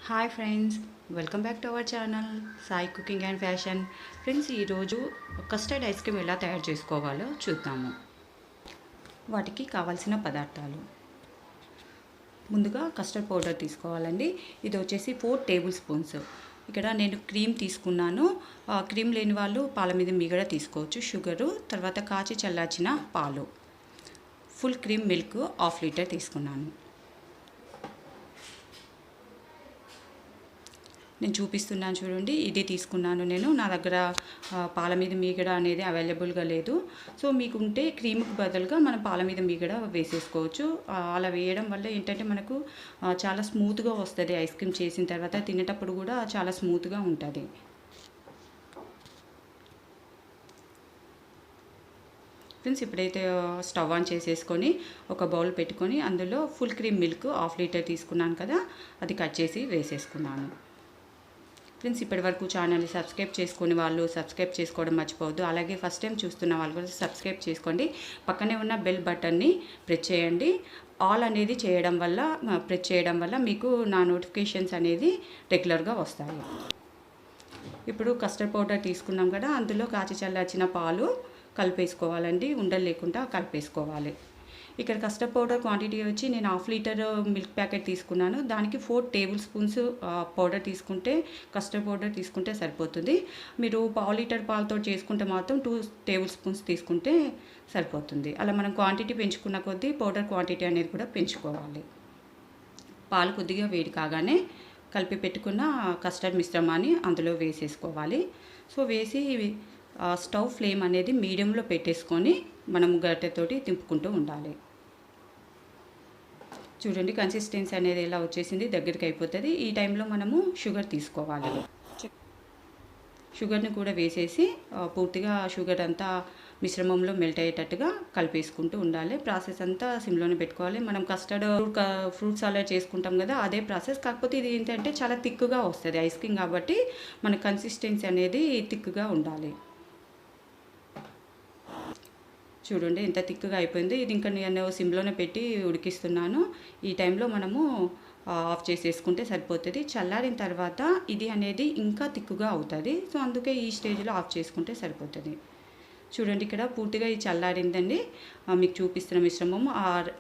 Hi friends, welcome back to our channel Sai cooking and fashion. Friends, ఈరోజు custard ice cream ఎలా తయారు చేసుకోవాలో చూద్దాము. వాటికి కావాల్సిన పదార్థాలు: ముందుగా కస్టర్డ్ పౌడర్ తీసుకోవాలండి. ఇది వచ్చేసి 4 టేబుల్ స్పూన్స్. ఇక్కడ నేను క్రీమ్ తీసుకున్నాను. క్రీమ్ లేని వాళ్ళు పాల మీద మీగడ తీసుకోవచ్చు. షుగరు, తర్వాత కాచి చల్లార్చిన పాలు, ఫుల్ క్రీమ్ మిల్క్ 1/2 లీటర్ తీసుకున్నాను. నేను చూపిస్తున్నాను చూడండి, ఇది తీసుకున్నాను నేను. నా దగ్గర పాల మీద మీగడ అనేది అవైలబుల్గా లేదు. సో మీకు ఉంటే క్రీమ్కి బదులుగా మనం పాల మీద మీగడ వేసేసుకోవచ్చు. అలా వేయడం వల్ల ఏంటంటే మనకు చాలా స్మూత్గా వస్తుంది. ఐస్ క్రీమ్ చేసిన తర్వాత తినేటప్పుడు కూడా చాలా స్మూత్గా ఉంటుంది. ఫ్రెండ్స్, ఇప్పుడైతే స్టవ్ ఆన్ చేసేసుకొని ఒక బౌల్ పెట్టుకొని అందులో ఫుల్ క్రీమ్ మిల్క్ 1/2 లీటర్ తీసుకున్నాను కదా, అది కట్ చేసి వేసేసుకున్నాను. ఫ్రెండ్స్, ఇప్పటి వరకు ఛానల్ని సబ్స్క్రైబ్ చేసుకునే వాళ్ళు సబ్స్క్రైబ్ చేసుకోవడం మర్చిపోవద్దు. అలాగే ఫస్ట్ టైం చూస్తున్న వాళ్ళు కూడా సబ్స్క్రైబ్ చేసుకోండి. పక్కనే ఉన్న బెల్ బటన్ని ప్రెస్ చేయండి. ఆల్ అనేది ప్రెస్ చేయడం వల్ల మీకు నా నోటిఫికేషన్స్ అనేది రెగ్యులర్గా వస్తాయి. ఇప్పుడు కస్టర్డ్ పౌడర్ తీసుకున్నాం కదా, అందులో కాచి చల్లార్చిన పాలు కలిపేసుకోవాలండి. ఉండలు లేకుండా కలిపేసుకోవాలి. ఇక్కడ కస్టర్డ్ పౌడర్ క్వాంటిటీ వచ్చి నేను 1/2 లీటర్ మిల్క్ ప్యాకెట్ తీసుకున్నాను. దానికి 4 టేబుల్ స్పూన్స్ పౌడర్ తీసుకుంటే, కస్టర్డ్ పౌడర్ తీసుకుంటే సరిపోతుంది. మీరు 1/2 లీటర్ పాలతో చేసుకుంటే మాత్రం 2 టేబుల్ స్పూన్స్ తీసుకుంటే సరిపోతుంది. అలా మనం క్వాంటిటీ పెంచుకున్న కొద్దీ పౌడర్ క్వాంటిటీ అనేది కూడా పెంచుకోవాలి. పాలు కొద్దిగా వేడి కాగానే కలిపి పెట్టుకున్న కస్టర్డ్ మిశ్రమాన్ని అందులో వేసేసుకోవాలి. సో వేసి స్టవ్ ఫ్లేమ్ అనేది మీడియంలో పెట్టేసుకొని మనం గరిటెతోటి తింపుకుంటూ ఉండాలి. చూడండి, కన్సిస్టెన్సీ అనేది ఎలా వచ్చేసింది, దగ్గరికి అయిపోతుంది. ఈ టైంలో మనము షుగర్ తీసుకోవాలి. షుగర్ని కూడా వేసేసి పూర్తిగా షుగర్ అంతా మిశ్రమంలో మెల్ట్ అయ్యేటట్టుగా కలిపేసుకుంటూ ఉండాలి. ప్రాసెస్ అంతా సిమ్లోనే పెట్టుకోవాలి. మనం కస్టర్డ్ ఫ్రూట్ సాలడ్ చేసుకుంటాం కదా, అదే ప్రాసెస్. కాకపోతే ఇది ఏంటంటే చాలా థిక్గా వస్తుంది ఐస్ క్రీమ్ కాబట్టి మన కన్సిస్టెన్సీ అనేది థిక్గా ఉండాలి. చూడండి ఎంత థిక్గా అయిపోయింది. ఇది ఇంకా నేను సిమ్లోనే పెట్టి ఉడికిస్తున్నాను. ఈ టైంలో మనము ఆఫ్ చేసేసుకుంటే సరిపోతుంది. చల్లారిన తర్వాత ఇది అనేది ఇంకా థిక్గా అవుతుంది. సో అందుకే ఈ స్టేజ్లో ఆఫ్ చేసుకుంటే సరిపోతుంది. చూడండి, ఇక్కడ పూర్తిగా ఇది చల్లారిందండి. మీకు చూపిస్తున్న మిశ్రమం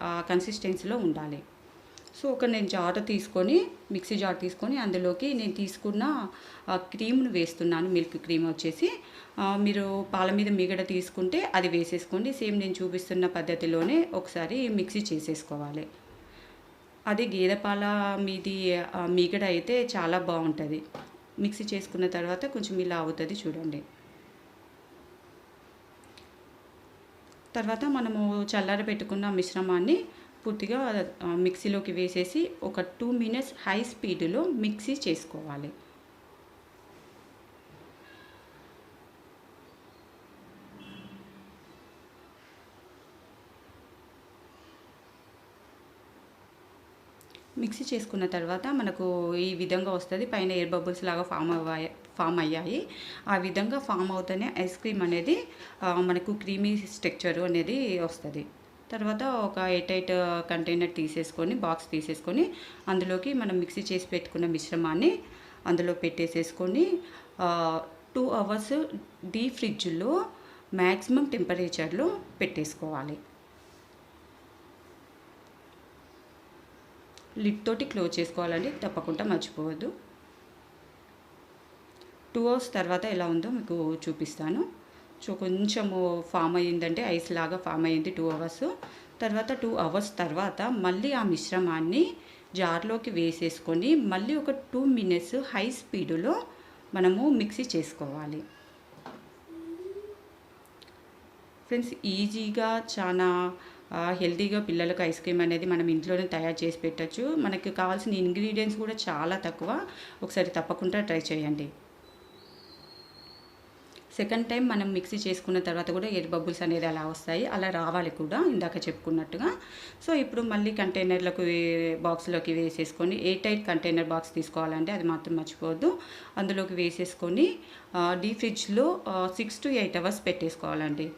ఆ కన్సిస్టెన్సీలో ఉండాలి. సో నేను మిక్సీ జార్ తీసుకొని అందులోకి నేను తీసుకున్న క్రీమ్ను వేస్తున్నాను. మిల్క్ క్రీమ్ వచ్చేసి మీరు పాల మీద మీగడ తీసుకుంటే అది వేసేసుకోండి. సేమ్ నేను చూపిస్తున్న పద్ధతిలోనే ఒకసారి మిక్సీ చేసేసుకోవాలి. అది గేదె పాల మీది మీగడ అయితే చాలా బాగుంటుంది. మిక్సీ చేసుకున్న తర్వాత కొంచెం ఇలా అవుతుంది చూడండి. తర్వాత మనము చల్లార పెట్టుకున్న మిశ్రమాన్ని పూర్తిగా మిక్సీలోకి వేసేసి ఒక 2 మినిట్స్ హై స్పీడ్లో మిక్సీ చేసుకోవాలి. మిక్సీ చేసుకున్న తర్వాత మనకు ఈ విధంగా వస్తుంది. పైన ఎయిర్ బబుల్స్ లాగా ఫామ్ అయ్యాయి. ఆ విధంగా ఫామ్ అవుతూనే ఐస్ క్రీమ్ అనేది మనకు క్రీమీ స్ట్రక్చర్ అనేది వస్తుంది. తర్వాత ఒక ఎయిట్ కంటైనర్ బాక్స్ తీసేసుకొని అందులోకి మనం మిక్సీ చేసి పెట్టుకున్న మిశ్రమాన్ని అందులో పెట్టేసేసుకొని 2 అవర్స్ డీప్ ఫ్రిడ్జ్లో మ్యాక్సిమం టెంపరేచర్లో పెట్టేసుకోవాలి. లిడ్ తోటి క్లోజ్ చేసుకోవాలండి, తప్పకుండా మర్చిపోవద్దు. 2 అవర్స్ తర్వాత ఎలా ఉందో మీకు చూపిస్తాను. సో కొంచెము ఫామ్ అయ్యిందంటే ఐస్ లాగా ఫామ్ అయ్యింది 2 అవర్స్ తర్వాత. 2 అవర్స్ తర్వాత మళ్ళీ ఆ మిశ్రమాన్ని జార్లోకి వేసేసుకొని మళ్ళీ ఒక 2 మినిట్స్ హై స్పీడులో మనము మిక్సీ చేసుకోవాలి. ఫ్రెండ్స్, ఈజీగా చాలా హెల్తీగా పిల్లలకు ఐస్ క్రీమ్ అనేది మనం ఇంట్లోనే తయారు చేసి పెట్టచ్చు. మనకి కావాల్సిన ఇంగ్రీడియంట్స్ కూడా చాలా తక్కువ. ఒకసారి తప్పకుండా ట్రై చేయండి. సెకండ్ టైం మనం మిక్సీ చేసుకున్న తర్వాత కూడా ఎయిర్ బబుల్స్ అనేది అలా వస్తాయి. అలా రావాలి కూడా, ఇందాక చెప్పుకున్నట్టుగా. సో ఇప్పుడు మళ్ళీ బాక్స్లోకి వేసేసుకొని ఎయిర్ టైట్ కంటైనర్ బాక్స్ తీసుకోవాలంటే అది మాత్రం మర్చిపోవద్దు. అందులోకి వేసేసుకొని డీప్ ఫ్రిడ్జ్లో 6 to 8 అవర్స్ పెట్టేసుకోవాలండి.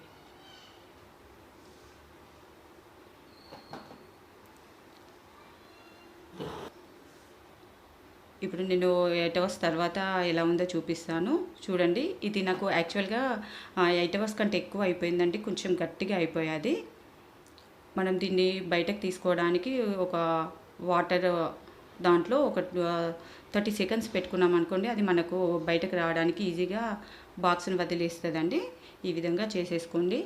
ఇప్పుడు నేను 8 అవర్స్ తర్వాత ఎలా ఉందో చూపిస్తాను. చూడండి, ఇది నాకు యాక్చువల్‌గా 8 అవర్స్ కంటే ఎక్కువ అయిపోయిందండి. కొంచెం గట్టిగా అయిపోయాది. మనం దీన్ని బయటకు తీసుకోవడానికి ఒక వాటర్ దాంట్లో ఒక 30 సెకండ్స్ పెట్టుకున్నాం అనుకోండి, అది మనకు బయటకు రావడానికి ఈజీగా బాక్స్‌ని వదిలేస్తదండి. ఈ విధంగా చేసేసుకోండి.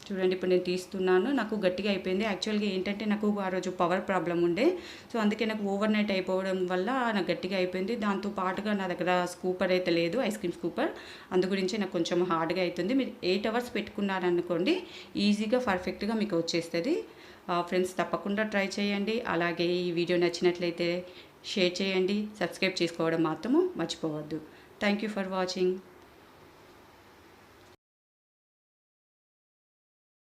చూడండి, ఇప్పుడు నేను తీస్తున్నాను. నాకు గట్టిగా అయిపోయింది. యాక్చువల్‌గా ఏంటంటే నాకు ఆ రోజు పవర్ ప్రాబ్లమ్ ఉండే. సో, అందుకే నాకు ఓవర్ నైట్ అయిపోవడం వల్ల నాకు గట్టిగా అయిపోయింది. దాంతో పాటుగా నా దగ్గర స్కూపర్ అయితే లేదు, ఐస్ క్రీమ్ స్కూపర్. అందు గురించి నాకు కొంచెం హార్డ్‌గా అయితుంది. మీరు 8 అవర్స్ పెట్టుకున్నారనుకోండి, ఈజీగా పర్ఫెక్ట్‌గా మీకు వచ్చేస్తది. ఫ్రెండ్స్, తప్పకుండా ట్రై చేయండి. అలాగే ఈ వీడియో నచ్చినట్లయితే షేర్ చేయండి. సబ్స్క్రైబ్ చేసుకోవడం మాత్రము మర్చిపోవద్దు. Thank you for watching.